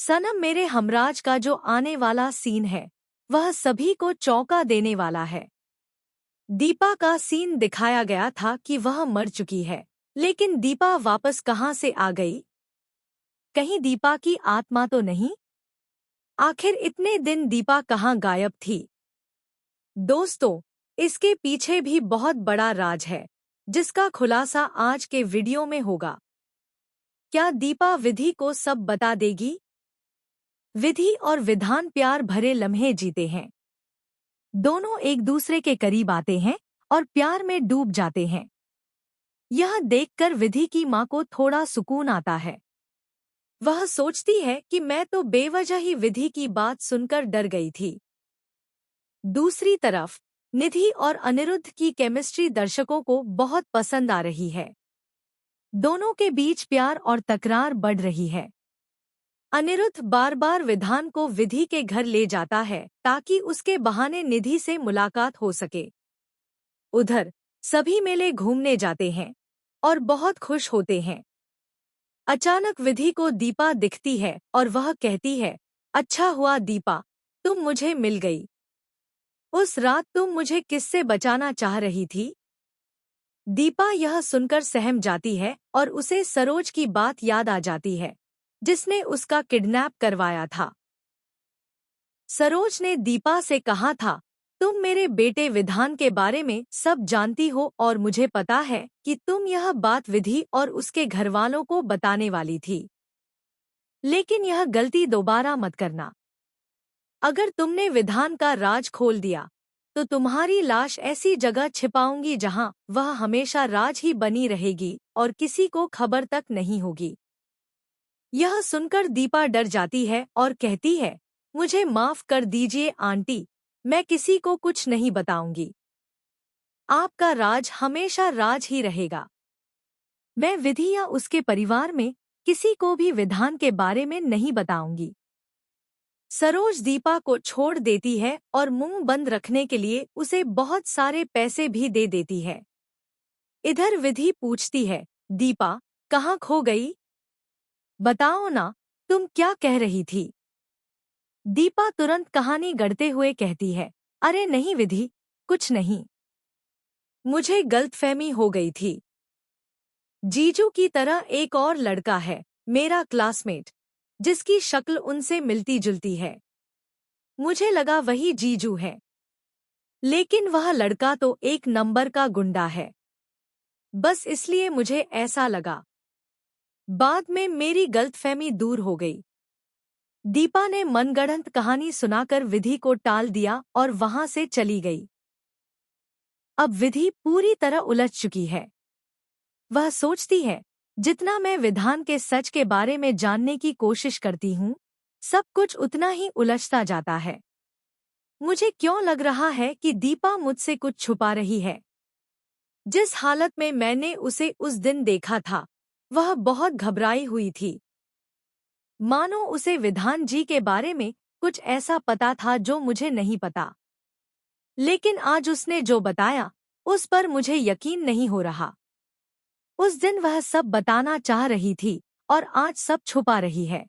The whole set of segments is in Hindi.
सनम मेरे हमराज का जो आने वाला सीन है वह सभी को चौंका देने वाला है। दीपा का सीन दिखाया गया था कि वह मर चुकी है, लेकिन दीपा वापस कहां से आ गई? कहीं दीपा की आत्मा तो नहीं? आखिर इतने दिन दीपा कहां गायब थी? दोस्तों, इसके पीछे भी बहुत बड़ा राज है, जिसका खुलासा आज के वीडियो में होगा। क्या दीपा विधि को सब बता देगी? विधि और विधान प्यार भरे लम्हे जीते हैं। दोनों एक दूसरे के करीब आते हैं और प्यार में डूब जाते हैं। यह देखकर विधि की माँ को थोड़ा सुकून आता है। वह सोचती है कि मैं तो बेवजह ही विधि की बात सुनकर डर गई थी। दूसरी तरफ निधि और अनिरुद्ध की केमिस्ट्री दर्शकों को बहुत पसंद आ रही है। दोनों के बीच प्यार और तकरार बढ़ रही है। अनिरुद्ध बार बार विधान को विधि के घर ले जाता है ताकि उसके बहाने निधि से मुलाकात हो सके। उधर सभी मेले घूमने जाते हैं और बहुत खुश होते हैं। अचानक विधि को दीपा दिखती है और वह कहती है, अच्छा हुआ दीपा, तुम मुझे मिल गई। उस रात तुम मुझे किससे बचाना चाह रही थी? दीपा यह सुनकर सहम जाती है और उसे सरोज की बात याद आ जाती है, जिसने उसका किडनैप करवाया था। सरोज ने दीपा से कहा था, तुम मेरे बेटे विधान के बारे में सब जानती हो और मुझे पता है कि तुम यह बात विधि और उसके घरवालों को बताने वाली थी। लेकिन यह गलती दोबारा मत करना। अगर तुमने विधान का राज खोल दिया तो तुम्हारी लाश ऐसी जगह छिपाऊंगी जहां वह हमेशा राज ही बनी रहेगी और किसी को खबर तक नहीं होगी। यह सुनकर दीपा डर जाती है और कहती है, मुझे माफ कर दीजिए आंटी, मैं किसी को कुछ नहीं बताऊंगी। आपका राज हमेशा राज ही रहेगा। मैं विधि या उसके परिवार में किसी को भी विधान के बारे में नहीं बताऊंगी। सरोज दीपा को छोड़ देती है और मुंह बंद रखने के लिए उसे बहुत सारे पैसे भी दे देती है। इधर विधि पूछती है, दीपा कहाँ खो गई? बताओ ना, तुम क्या कह रही थी? दीपा तुरंत कहानी गढ़ते हुए कहती है, अरे नहीं विधि, कुछ नहीं। मुझे गलतफहमी हो गई थी। जीजू की तरह एक और लड़का है, मेरा क्लासमेट, जिसकी शक्ल उनसे मिलती जुलती है। मुझे लगा वही जीजू है, लेकिन वह लड़का तो एक नंबर का गुंडा है। बस इसलिए मुझे ऐसा लगा। बाद में मेरी गलतफहमी दूर हो गई। दीपा ने मनगढ़ंत कहानी सुनाकर विधि को टाल दिया और वहां से चली गई। अब विधि पूरी तरह उलझ चुकी है। वह सोचती है, जितना मैं विधान के सच के बारे में जानने की कोशिश करती हूँ, सब कुछ उतना ही उलझता जाता है। मुझे क्यों लग रहा है कि दीपा मुझसे कुछ छुपा रही है? जिस हालत में मैंने उसे उस दिन देखा था, वह बहुत घबराई हुई थी। मानो उसे विधान जी के बारे में कुछ ऐसा पता था जो मुझे नहीं पता। लेकिन आज उसने जो बताया, उस पर मुझे यकीन नहीं हो रहा। उस दिन वह सब बताना चाह रही थी और आज सब छुपा रही है।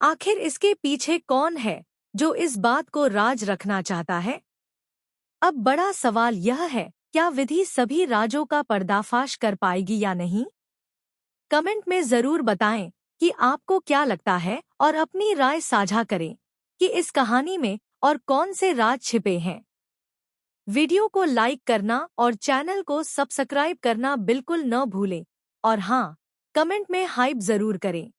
आखिर इसके पीछे कौन है जो इस बात को राज रखना चाहता है? अब बड़ा सवाल यह है, क्या विधि सभी राजों का पर्दाफाश कर पाएगी या नहीं? कमेंट में जरूर बताएं कि आपको क्या लगता है और अपनी राय साझा करें कि इस कहानी में और कौन से राज छिपे हैं। वीडियो को लाइक करना और चैनल को सब्सक्राइब करना बिल्कुल न भूलें और हाँ, कमेंट में हाइप जरूर करें।